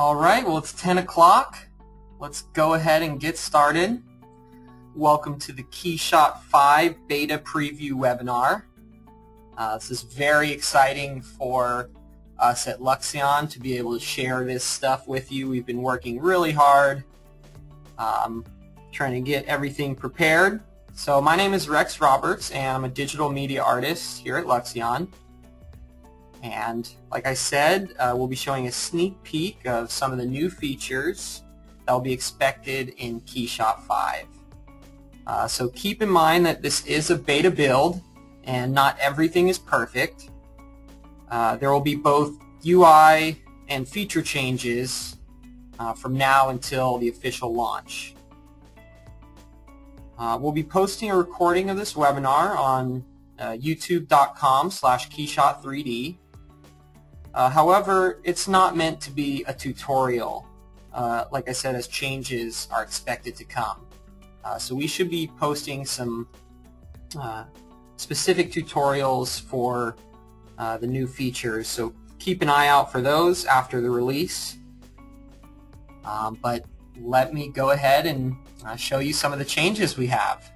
Alright, well it's 10 o'clock. Let's go ahead and get started. Welcome to the KeyShot 5 beta preview webinar. This is very exciting for us at Luxion to be able to share this stuff with you. We've been working really hard trying to get everything prepared. So my name is Rex Roberts and I'm a digital media artist here at Luxion. And like I said, we'll be showing a sneak peek of some of the new features that will be expected in KeyShot 5. So keep in mind that this is a beta build and not everything is perfect. There will be both UI and feature changes from now until the official launch. We'll be posting a recording of this webinar on youtube.com/KeyShot3D. However, it's not meant to be a tutorial, like I said, as changes are expected to come. So we should be posting some specific tutorials for the new features, so keep an eye out for those after the release. But let me go ahead and show you some of the changes we have.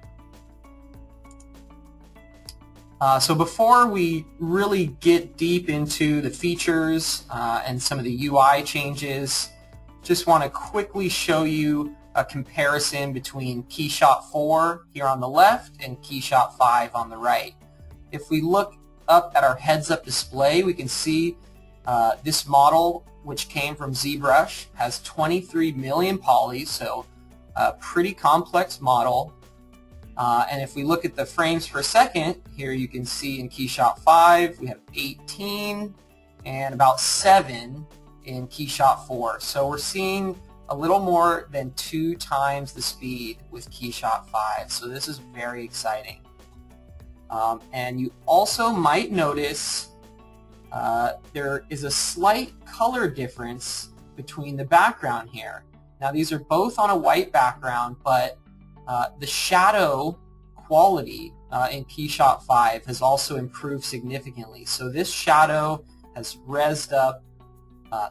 So before we really get deep into the features and some of the UI changes, just want to quickly show you a comparison between KeyShot 4 here on the left and KeyShot 5 on the right. If we look up at our heads-up display, we can see this model, which came from ZBrush, has 23 million polys, so a pretty complex model. And if we look at the frames per second, here you can see in KeyShot 5 we have 18 and about 7 in KeyShot 4. So we're seeing a little more than 2 times the speed with KeyShot 5. So this is very exciting. And you also might notice there is a slight color difference between the background here. Now these are both on a white background, but the shadow quality in KeyShot 5 has also improved significantly. So this shadow has rezzed up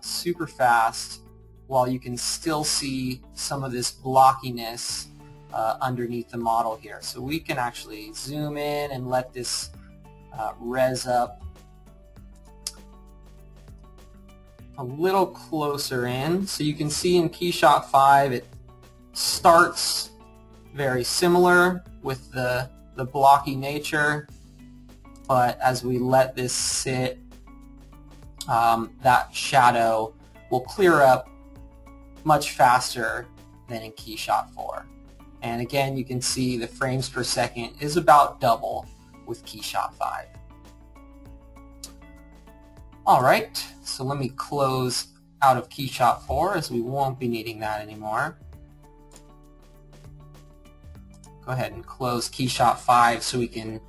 super fast, while you can still see some of this blockiness underneath the model here. So we can actually zoom in and let this res up a little closer in. So you can see in KeyShot 5 it starts very similar with the blocky nature, but as we let this sit, that shadow will clear up much faster than in KeyShot 4. And again, you can see the frames per second is about double with KeyShot 5. Alright, so let me close out of KeyShot 4 as we won't be needing that anymore. Go ahead and close KeyShot 5 so we can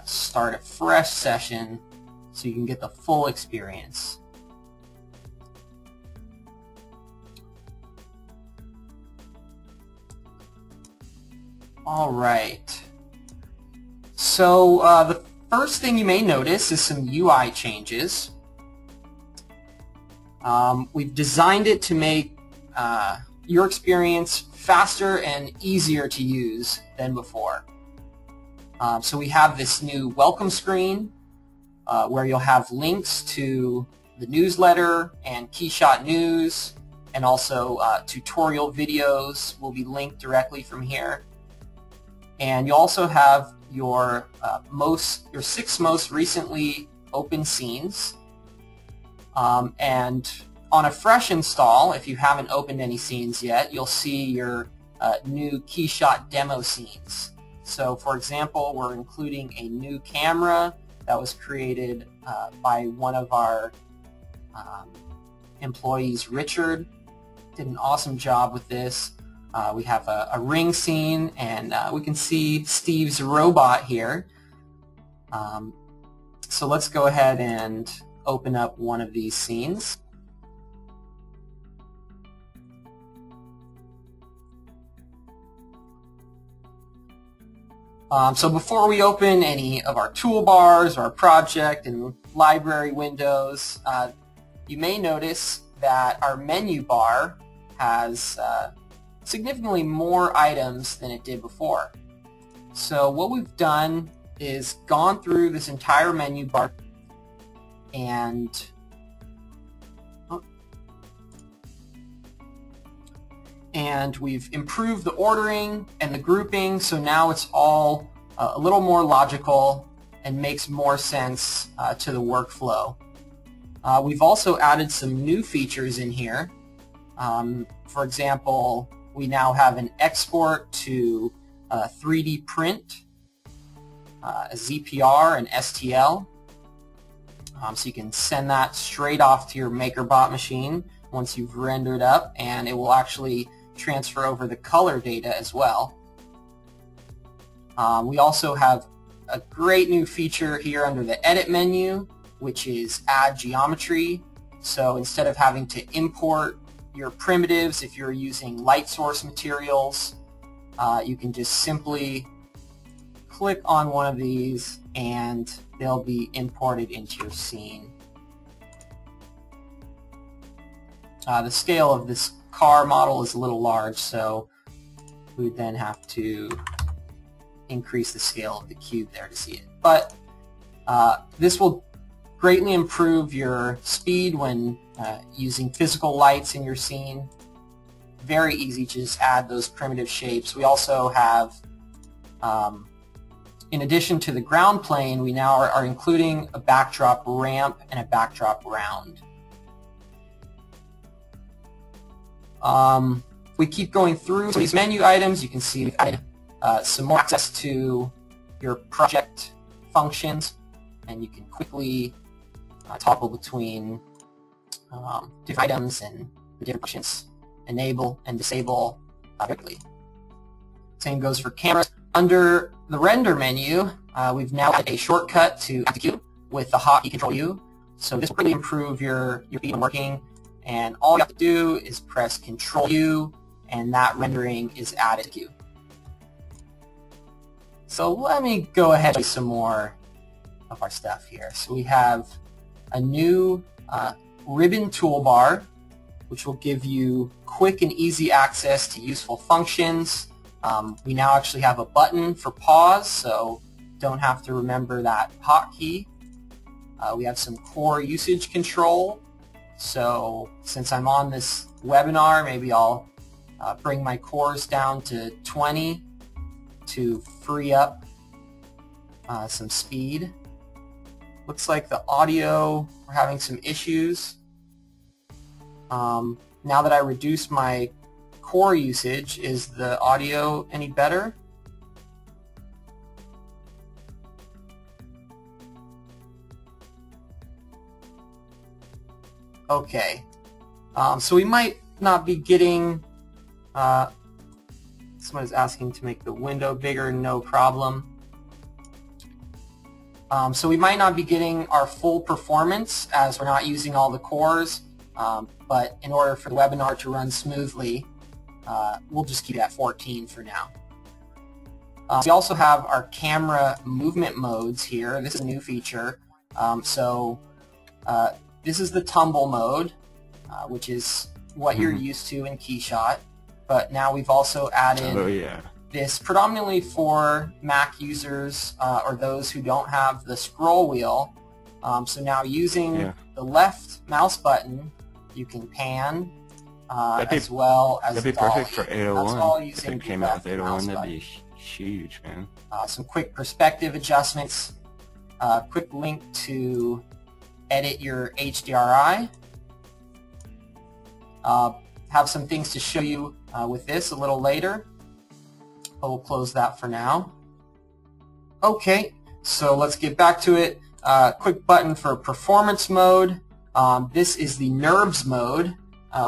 start a fresh session so you can get the full experience. Alright, so the first thing you may notice is some UI changes. We've designed it to make your experience faster and easier to use than before. So we have this new welcome screen where you'll have links to the newsletter and KeyShot News, and also tutorial videos will be linked directly from here. And you'll also have your 6 most recently opened scenes. And on a fresh install, if you haven't opened any scenes yet, you'll see your new KeyShot demo scenes. So for example, we're including a new camera that was created by one of our employees, Richard. Did an awesome job with this. We have a ring scene, and we can see Steve's robot here. So let's go ahead and open up one of these scenes. So before we open any of our toolbars or our project and library windows, you may notice that our menu bar has significantly more items than it did before. So what we've done is gone through this entire menu bar and we've improved the ordering and the grouping, so now it's all a little more logical and makes more sense to the workflow. We've also added some new features in here. For example, we now have an export to 3D print, a ZPR and STL. So you can send that straight off to your MakerBot machine once you've rendered up, and it will actually transfer over the color data as well. We also have a great new feature here under the Edit menu, which is Add Geometry. So instead of having to import your primitives if you're using light source materials, you can just simply click on one of these and they'll be imported into your scene. The scale of this car model is a little large, so we would then have to increase the scale of the cube there to see it. But this will greatly improve your speed when using physical lights in your scene. Very easy to just add those primitive shapes. We also have, in addition to the ground plane, we now are including a backdrop ramp and a backdrop round. We keep going through these menu items. You can see we've added some more access to your project functions, and you can quickly toggle between different items and the different functions, enable and disable quickly. Same goes for cameras. Under the render menu, we've now added a shortcut to execute with the hotkey Control U. So this will really improve your speed when working, and all you have to do is press Control U, and that rendering is added to queue. So let me go ahead and show you some more of our stuff here. So we have a new ribbon toolbar, which will give you quick and easy access to useful functions. We now actually have a button for pause, so don't have to remember that hotkey. We have some core usage control. So since I'm on this webinar, maybe I'll bring my cores down to 20 to free up some speed. Looks like the audio, we're having some issues. Now that I reduced my core usage, is the audio any better? Okay, so we might not be getting, someone is asking to make the window bigger, no problem. So we might not be getting our full performance as we're not using all the cores, but in order for the webinar to run smoothly, we'll just keep it at 14 for now. We also have our camera movement modes here. This is a new feature. This is the tumble mode, which is what you're used to in KeyShot, but now we've also added this predominantly for Mac users or those who don't have the scroll wheel. So now using the left mouse button, you can pan as well as that'd be perfect for 801. That's all using if it came out with 801, that'd be huge, man. Some quick perspective adjustments, quick link to edit your HDRI. Have some things to show you with this a little later, but we'll close that for now. Okay, so let's get back to it. Quick button for performance mode. This is the NURBS mode,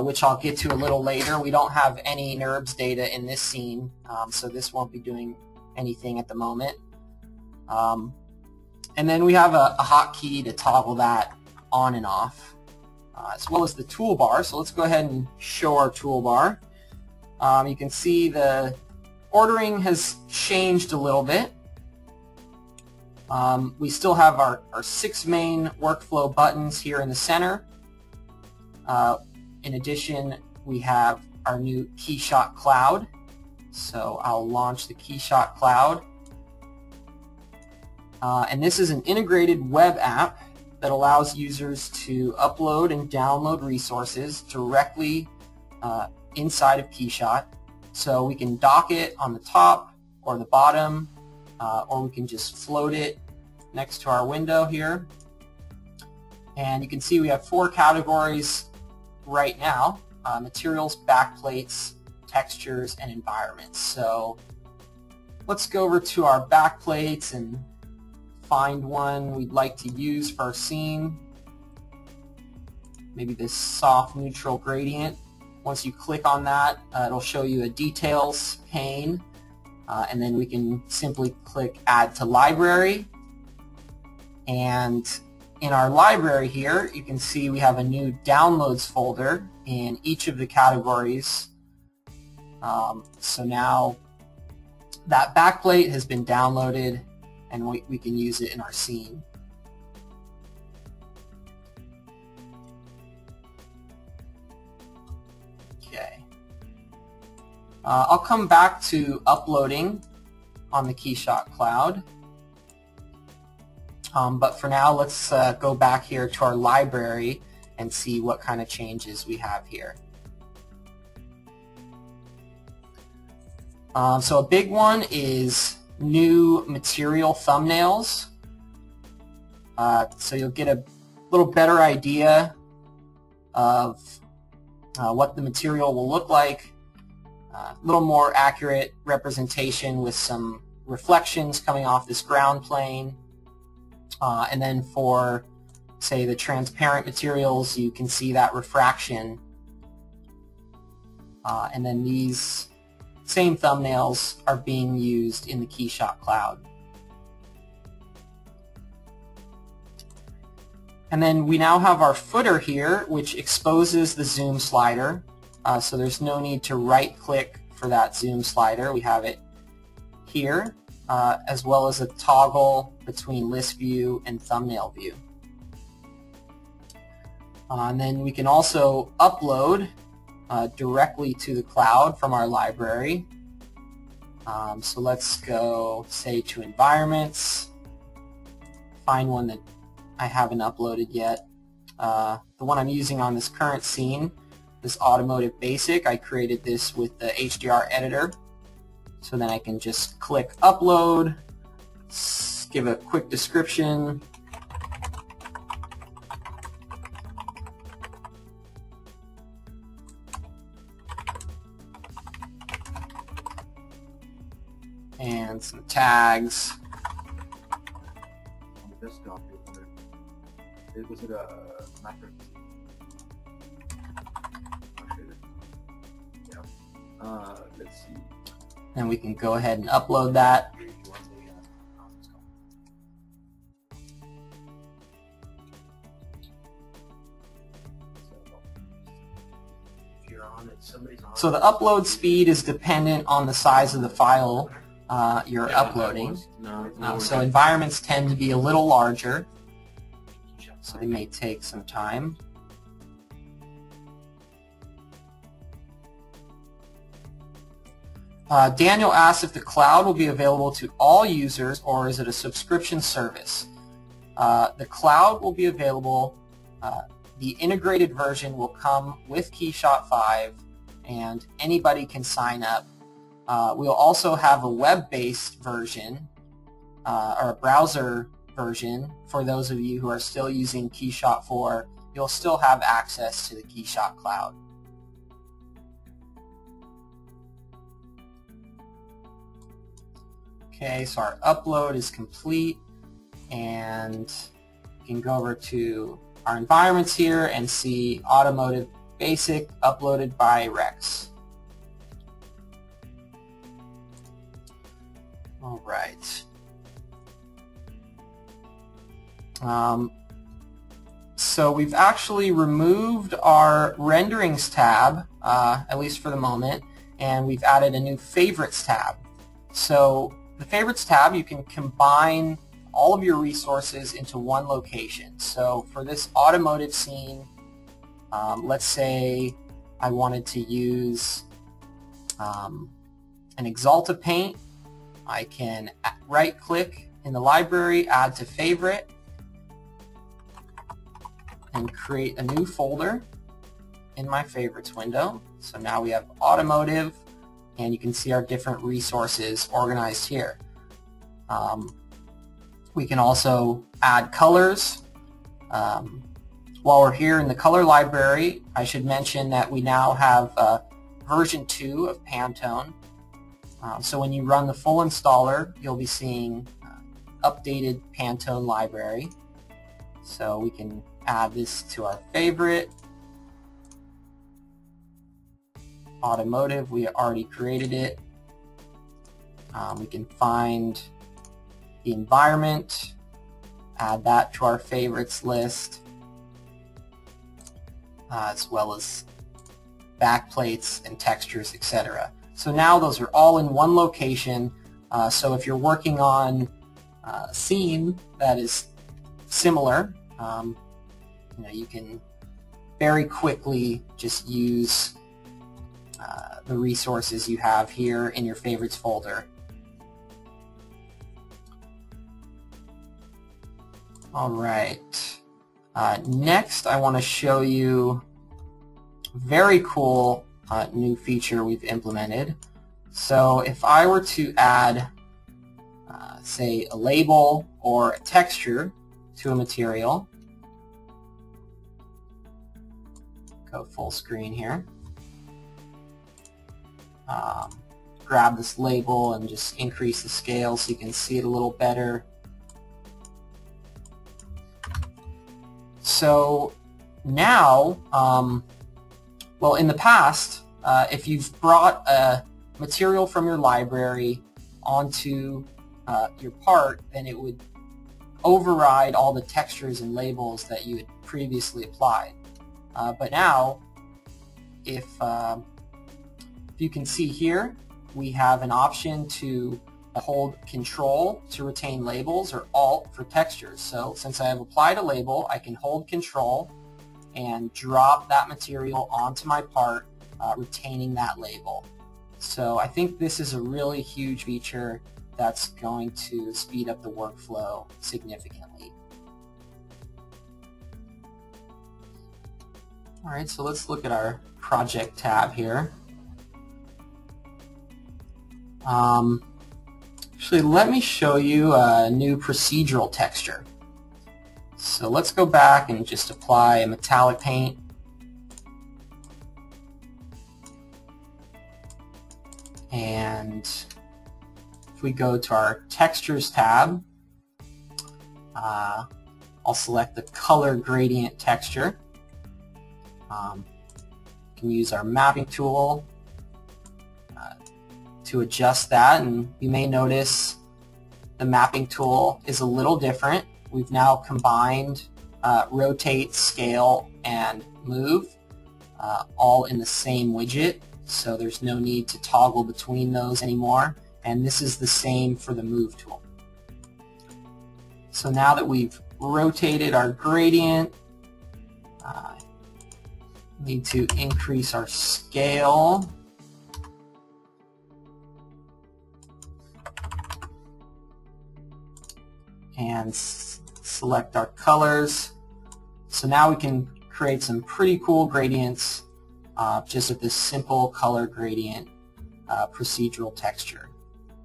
which I'll get to a little later. We don't have any NURBS data in this scene, so this won't be doing anything at the moment. And then we have a hotkey to toggle that on and off, as well as the toolbar. So let's go ahead and show our toolbar. You can see the ordering has changed a little bit. We still have our 6 main workflow buttons here in the center. In addition, we have our new KeyShot Cloud. So I'll launch the KeyShot Cloud. And this is an integrated web app that allows users to upload and download resources directly inside of KeyShot. So we can dock it on the top or the bottom, or we can just float it next to our window here. And you can see we have 4 categories right now: materials, backplates, textures, and environments. So let's go over to our backplates and find one we'd like to use for our scene. Maybe this soft neutral gradient. Once you click on that, it'll show you a details pane, and then we can simply click Add to Library. And in our library here, you can see we have a new Downloads folder in each of the categories. So now that backplate has been downloaded, and we can use it in our scene. Okay. I'll come back to uploading on the KeyShot Cloud. But for now, let's go back here to our library and see what kind of changes we have here. So a big one is new material thumbnails. So you'll get a little better idea of what the material will look like. A little more accurate representation with some reflections coming off this ground plane. And then for, say, the transparent materials, you can see that refraction. And then these same thumbnails are being used in the KeyShot Cloud. And then we now have our footer here, which exposes the zoom slider. So there's no need to right-click for that zoom slider. We have it here, as well as a toggle between list view and thumbnail view. And then we can also upload directly to the cloud from our library. So let's go, say, to environments, find one that I haven't uploaded yet. The one I'm using on this current scene, this automotive basic, I created this with the HDRI editor. So then I can just click upload, give a quick description. And some tags. On the desktop, was it a macro? Yeah. Let's see. And we can go ahead and upload that. So the upload speed is dependent on the size of the file you're uploading. So environments tend to be a little larger, so they may take some time. Daniel asks if the cloud will be available to all users or is it a subscription service. The cloud will be available. The integrated version will come with KeyShot 5 and anybody can sign up. We'll also have a web-based version or a browser version for those of you who are still using KeyShot 4. You'll still have access to the KeyShot Cloud. Okay, so our upload is complete, and we can go over to our environments here and see Automotive Basic uploaded by Rex. All right. So we've actually removed our renderings tab, at least for the moment, and we've added a new favorites tab. So the favorites tab, you can combine all of your resources into one location. So for this automotive scene, Let's say I wanted to use an Axalta paint. I can right-click in the library, add to favorite, and create a new folder in my favorites window. So now we have automotive, and you can see our different resources organized here. We can also add colors. While we're here in the color library, I should mention that we now have version 2 of Pantone. So when you run the full installer, you'll be seeing updated Pantone library. So we can add this to our favorite. Automotive, we already created it. We can find the environment, add that to our favorites list, as well as backplates and textures, etc. So now those are all in one location. So if you're working on a scene that is similar, you can very quickly just use the resources you have here in your favorites folder. Alright, next I want to show you a very cool new feature we've implemented. So if I were to add say a label or a texture to a material, go full screen here, grab this label and just increase the scale so you can see it a little better. So now, well, in the past, if you've brought a material from your library onto your part, then it would override all the textures and labels that you had previously applied. But now, if you can see here, we have an option to hold Control to retain labels or Alt for textures. So since I have applied a label, I can hold Control and drop that material onto my part, retaining that label. So I think this is a really huge feature that's going to speed up the workflow significantly. Alright, so let's look at our project tab here. Actually, let me show you a new procedural texture. So let's go back and just apply a metallic paint. And if we go to our textures tab, I'll select the color gradient texture. We can use our mapping tool to adjust that, and you may notice the mapping tool is a little different. We've now combined rotate, scale, and move all in the same widget, so there's no need to toggle between those anymore, and this is the same for the move tool. So now that we've rotated our gradient, need to increase our scale. And select our colors. So now we can create some pretty cool gradients just with this simple color gradient procedural texture.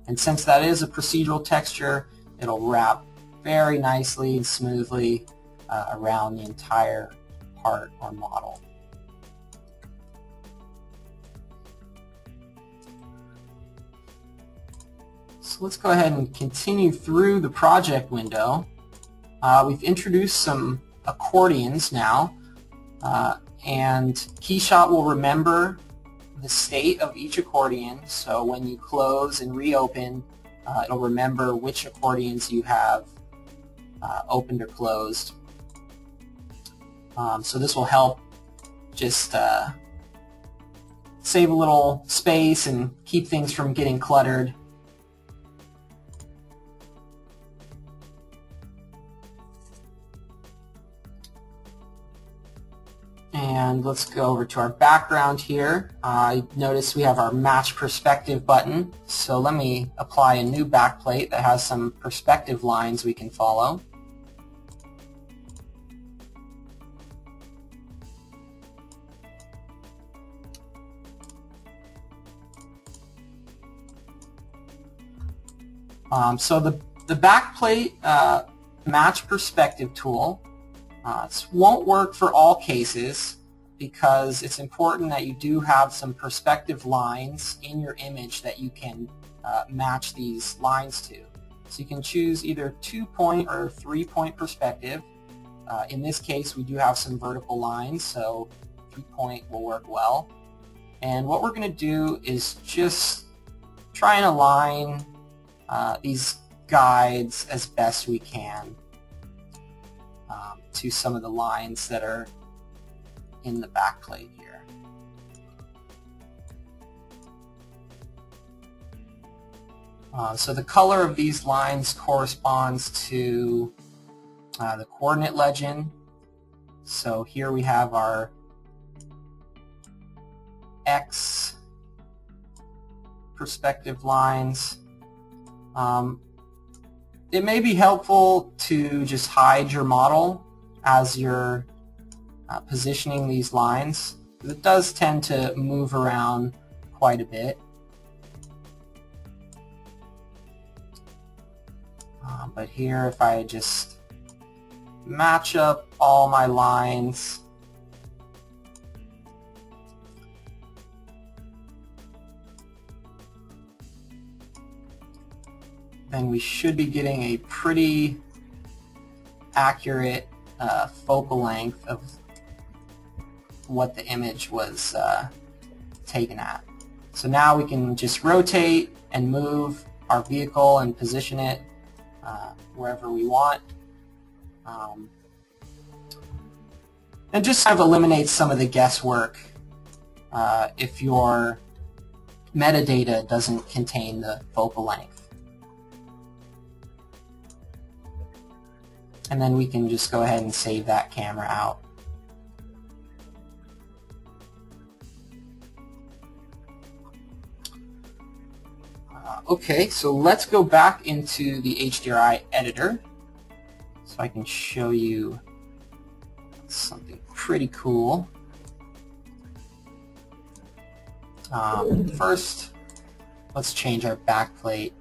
And since that is a procedural texture, it'll wrap very nicely and smoothly around the entire part or model. So let's go ahead and continue through the project window. We've introduced some accordions now, and KeyShot will remember the state of each accordion. So when you close and reopen, it'll remember which accordions you have opened or closed. So this will help just save a little space and keep things from getting cluttered. And let's go over to our background here. Notice we have our match perspective button. So let me apply a new backplate that has some perspective lines we can follow. So the backplate match perspective tool won't work for all cases because it's important that you do have some perspective lines in your image that you can match these lines to. So you can choose either 2-point or 3-point perspective. In this case, we do have some vertical lines, so 3-point will work well. And what we're going to do is just try and align these guides as best we can to some of the lines that are in the backplate here. So the color of these lines corresponds to the coordinate legend. So here we have our X perspective lines. It may be helpful to just hide your model as you're positioning these lines. It does tend to move around quite a bit. But here, if I just match up all my lines, then we should be getting a pretty accurate focal length of what the image was taken at. So now we can just rotate and move our vehicle and position it wherever we want. And just kind of eliminates some of the guesswork if your metadata doesn't contain the focal length. And then we can just go ahead and save that camera out. Okay, so let's go back into the HDRI editor so I can show you something pretty cool. First, let's change our backplate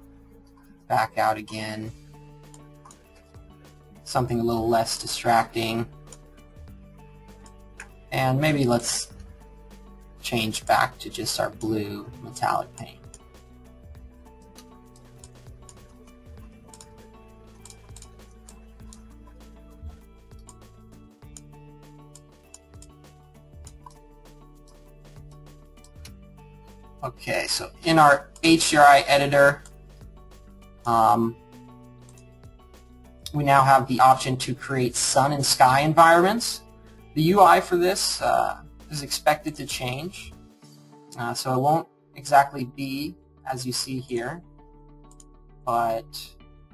back out again. Something a little less distracting. And maybe let's change back to just our blue metallic paint. Okay, so in our HDRI editor, we now have the option to create sun and sky environments. The UI for this is expected to change, so it won't exactly be as you see here, but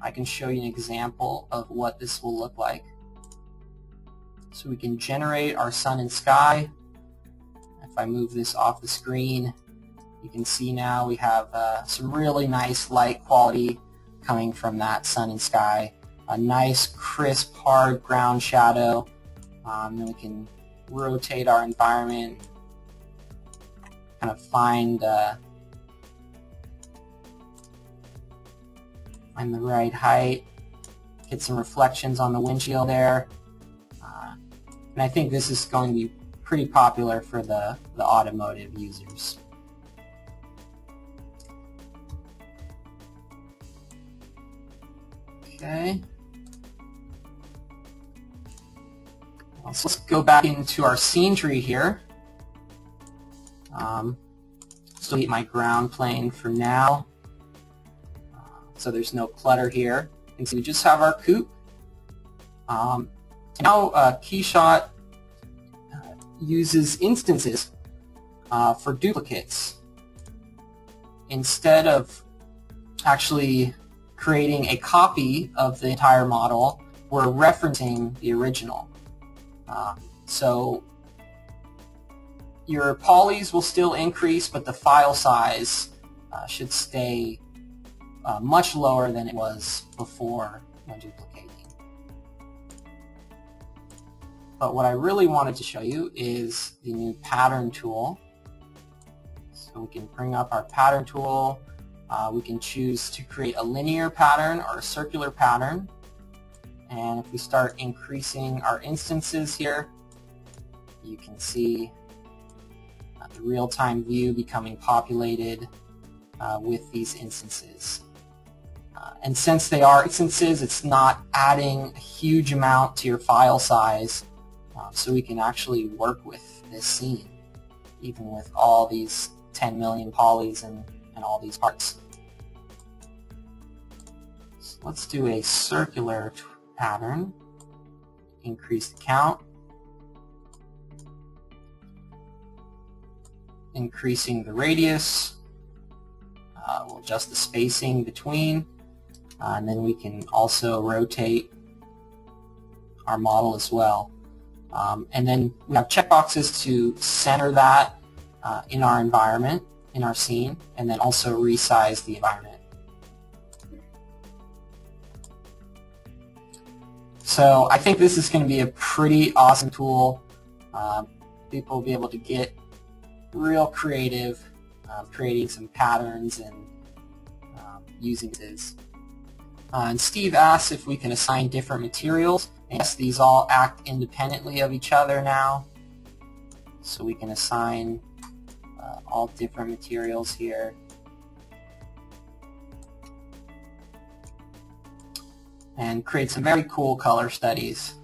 I can show you an example of what this will look like. So we can generate our sun and sky. If I move this off the screen, you can see now we have some really nice light quality coming from that sun and sky. A nice, crisp, hard ground shadow. Then we can rotate our environment, kind of find the right height, get some reflections on the windshield there. And I think this is going to be pretty popular for the automotive users. Okay. So let's go back into our scene tree here. So delete my ground plane for now. So there's no clutter here. And so we just have our coupe. Now KeyShot uses instances for duplicates. Instead of actually creating a copy of the entire model, we're referencing the original. So your polys will still increase, but the file size should stay much lower than it was before when duplicating. But what I really wanted to show you is the new pattern tool. So we can bring up our pattern tool. We can choose to create a linear pattern or a circular pattern. And if we start increasing our instances here, you can see the real-time view becoming populated with these instances. And since they are instances, it's not adding a huge amount to your file size, so we can actually work with this scene, even with all these 10 million polys and all these parts. So let's do a circular pattern, increase the count, increasing the radius, we'll adjust the spacing between, and then we can also rotate our model as well. And then we have checkboxes to center that in our environment, in our scene, and then also resize the environment. So I think this is going to be a pretty awesome tool. People will be able to get real creative, creating some patterns and using this. And Steve asks if we can assign different materials. Yes, these all act independently of each other now. So we can assign all different materials here. And create some very cool color studies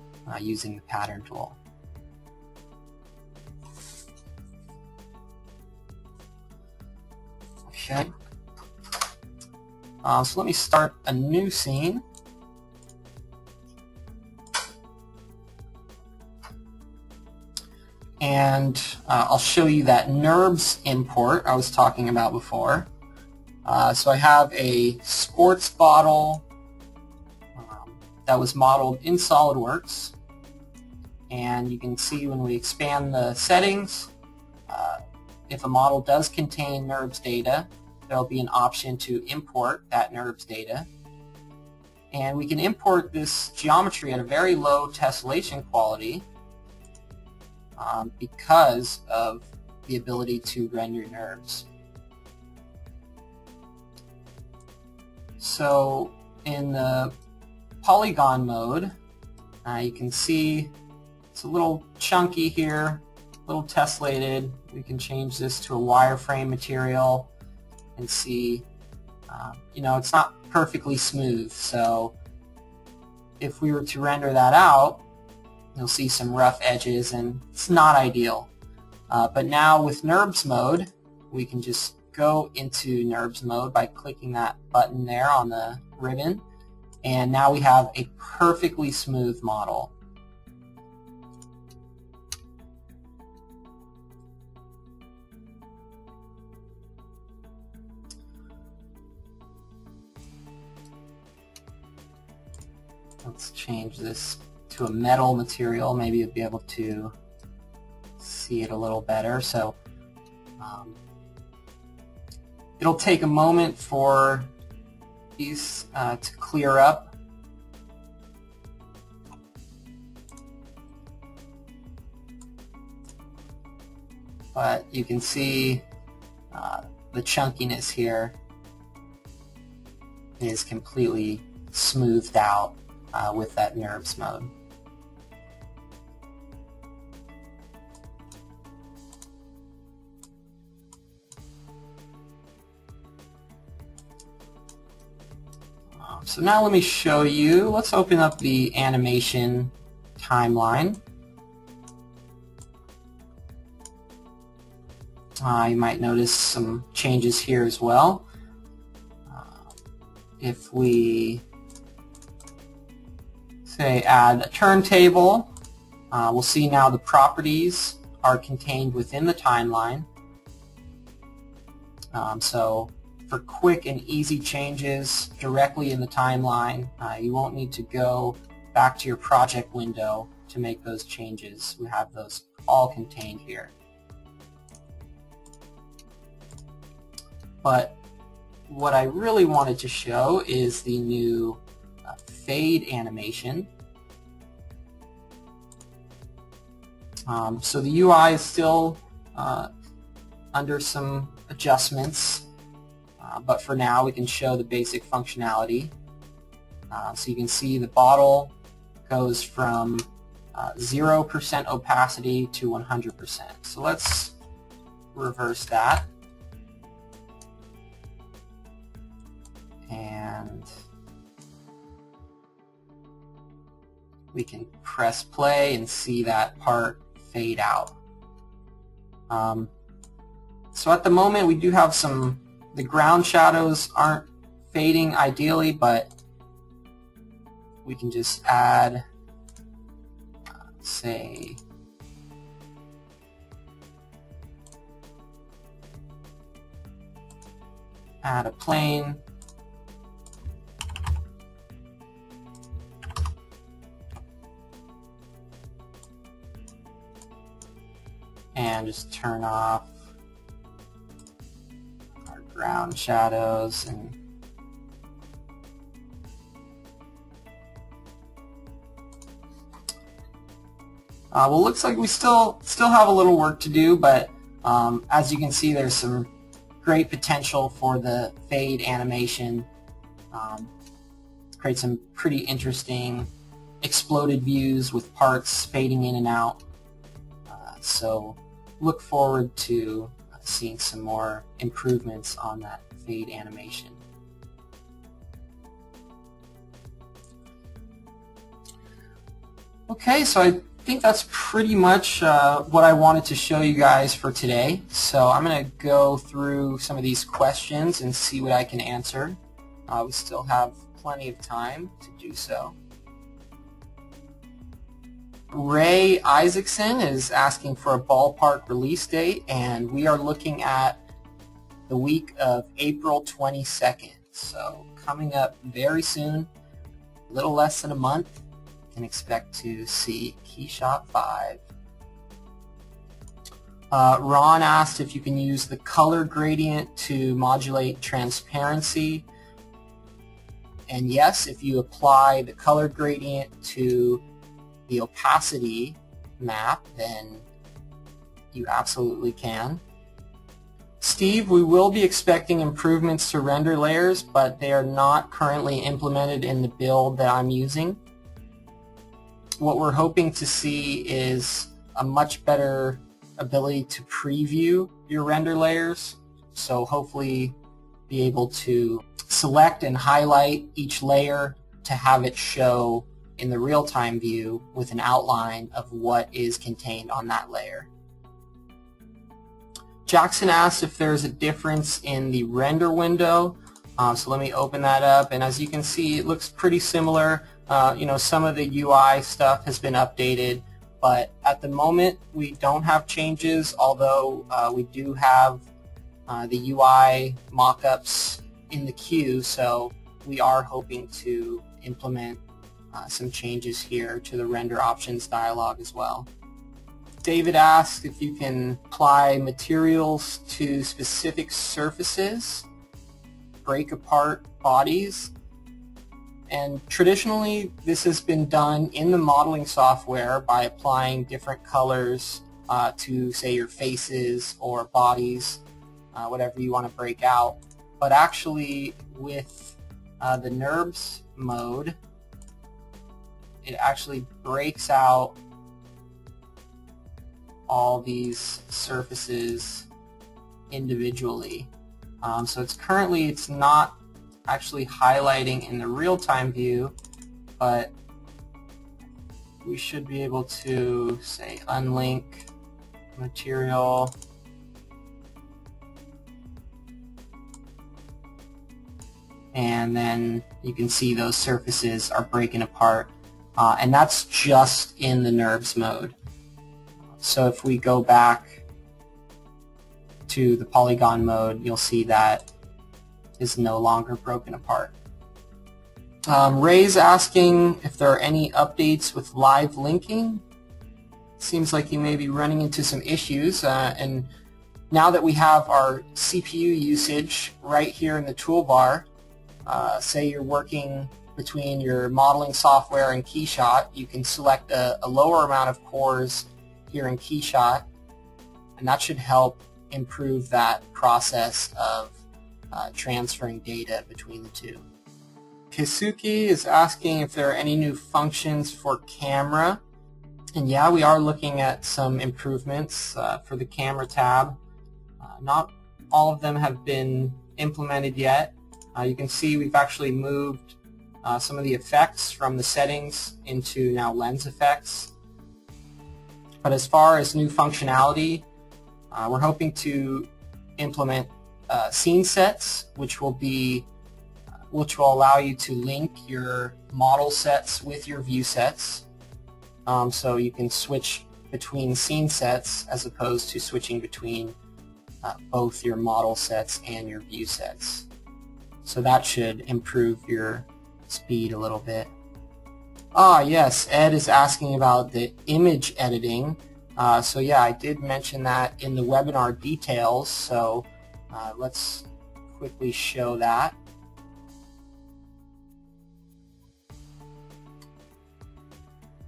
using the pattern tool. Okay. So let me start a new scene. And I'll show you that NURBS import I was talking about before. So I have a sports bottle that was modeled in SOLIDWORKS. And you can see when we expand the settings, if a model does contain NURBS data, there will be an option to import that NURBS data. And we can import this geometry at a very low tessellation quality because of the ability to render NURBS. So in the polygon mode, you can see it's a little chunky here, a little tessellated. We can change this to a wireframe material and see, you know, it's not perfectly smooth. So if we were to render that out, you'll see some rough edges and it's not ideal. But now with NURBS mode, we can just go into NURBS mode by clicking that button there on the ribbon, and now we have a perfectly smooth model. Let's change this to a metal material. Maybe you'll be able to see it a little better. So it'll take a moment for these to clear up. But you can see the chunkiness here is completely smoothed out with that NURBS mode. So now let me show you, let's open up the animation timeline. You might notice some changes here as well. If we say add a turntable, we'll see now the properties are contained within the timeline. So for quick and easy changes directly in the timeline, you won't need to go back to your project window to make those changes. We have those all contained here. but what I really wanted to show is the new fade animation. So the UI is still under some adjustments, but for now we can show the basic functionality. So you can see the bottle goes from 0% opacity to 100%. So let's reverse that. And we can press play and see that part fade out. So at the moment we do have the ground shadows aren't fading ideally, but we can just add, say, add a plane. And just turn off our ground shadows, and well, looks like we still have a little work to do, but as you can see, there's some great potential for the fade animation. Create some pretty interesting exploded views with parts fading in and out. So look forward to seeing some more improvements on that fade animation. Okay, so I think that's pretty much what I wanted to show you guys for today. So I'm going to go through some of these questions and see what I can answer. We still have plenty of time to do so. Ray Isaacson is asking for a ballpark release date, and we are looking at the week of April 22nd. So coming up very soon, a little less than a month, you can expect to see KeyShot 5. Ron asked if you can use the color gradient to modulate transparency. And yes, if you apply the color gradient to the opacity map, then you absolutely can. Steve, we will be expecting improvements to render layers, but they are not currently implemented in the build that I'm using. What we're hoping to see is a much better ability to preview your render layers, so hopefully be able to select and highlight each layer to have it show in the real-time view with an outline of what is contained on that layer. Jackson asked if there's a difference in the render window. So let me open that up, and as you can see, it looks pretty similar. Some of the UI stuff has been updated, but at the moment we don't have changes, although we do have the UI mockups in the queue, so we are hoping to implement some changes here to the render options dialog as well. David asked if you can apply materials to specific surfaces, break apart bodies, and traditionally this has been done in the modeling software by applying different colors to, say, your faces or bodies, whatever you want to break out. But actually with the NURBS mode, it actually breaks out all these surfaces individually. So it's not actually highlighting in the real-time view, but we should be able to, say, unlink material, and then you can see those surfaces are breaking apart. And that's just in the NURBS mode. So if we go back to the polygon mode, you'll see that is no longer broken apart. Ray's asking if there are any updates with live linking. Seems like you may be running into some issues, and now that we have our CPU usage right here in the toolbar, say you're working between your modeling software and KeyShot, you can select a lower amount of cores here in KeyShot, and that should help improve that process of transferring data between the two. Kisuki is asking if there are any new functions for camera, and yeah, we are looking at some improvements for the camera tab. Not all of them have been implemented yet. You can see we've actually moved some of the effects from the settings into now lens effects. But as far as new functionality, we're hoping to implement scene sets, which will allow you to link your model sets with your view sets. So you can switch between scene sets as opposed to switching between both your model sets and your view sets. So that should improve your speed a little bit. Yes, Ed is asking about the image editing. So yeah, I did mention that in the webinar details, so let's quickly show that.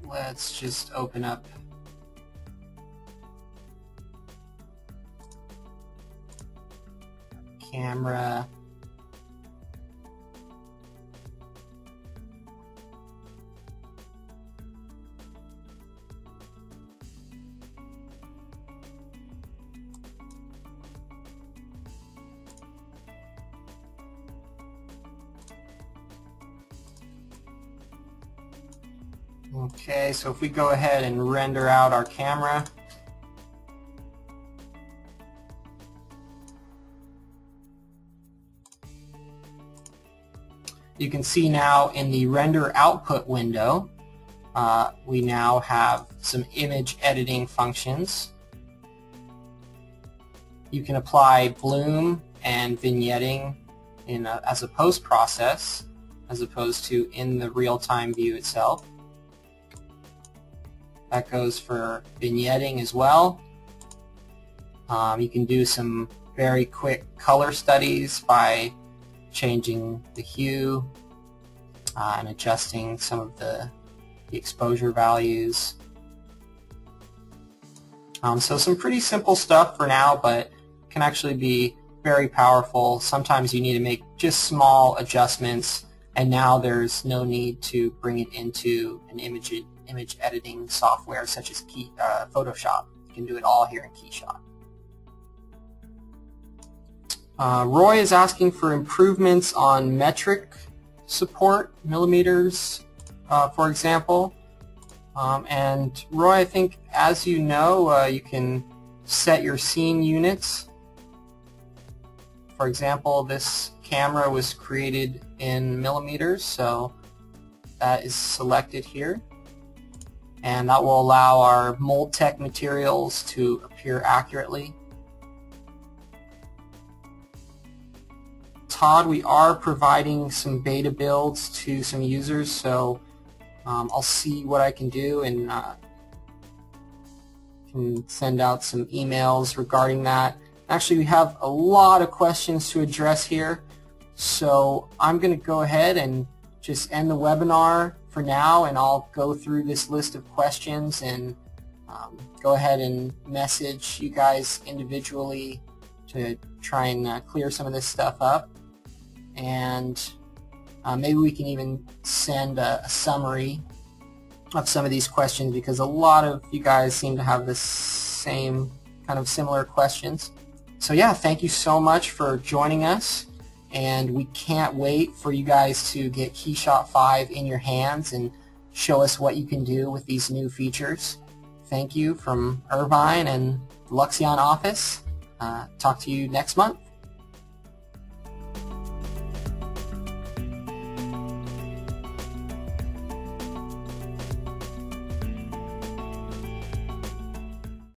Let's just open up camera. Okay, so if we go ahead and render out our camera, you can see now in the render output window, we now have some image editing functions. You can apply bloom and vignetting as a post process as opposed to in the real-time view itself. That goes for vignetting as well. You can do some very quick color studies by changing the hue and adjusting some of the exposure values. So some pretty simple stuff for now, but can actually be very powerful. Sometimes you need to make just small adjustments, and now there's no need to bring it into an image editing software such as Photoshop. You can do it all here in KeyShot. Roy is asking for improvements on metric support, millimeters, for example. And Roy, I think, as you know, you can set your scene units. For example, this camera was created in millimeters, so that is selected here. And that will allow our mold tech materials to appear accurately. Todd, we are providing some beta builds to some users, so I'll see what I can do and can send out some emails regarding that. Actually, we have a lot of questions to address here, so I'm going to go ahead and just end the webinar for now, and I'll go through this list of questions and go ahead and message you guys individually to try and clear some of this stuff up. And maybe we can even send a summary of some of these questions, because a lot of you guys seem to have the same kind of similar questions. So yeah, thank you so much for joining us, and we can't wait for you guys to get KeyShot 5 in your hands and show us what you can do with these new features. Thank you from Irvine and the Luxion office. Talk to you next month.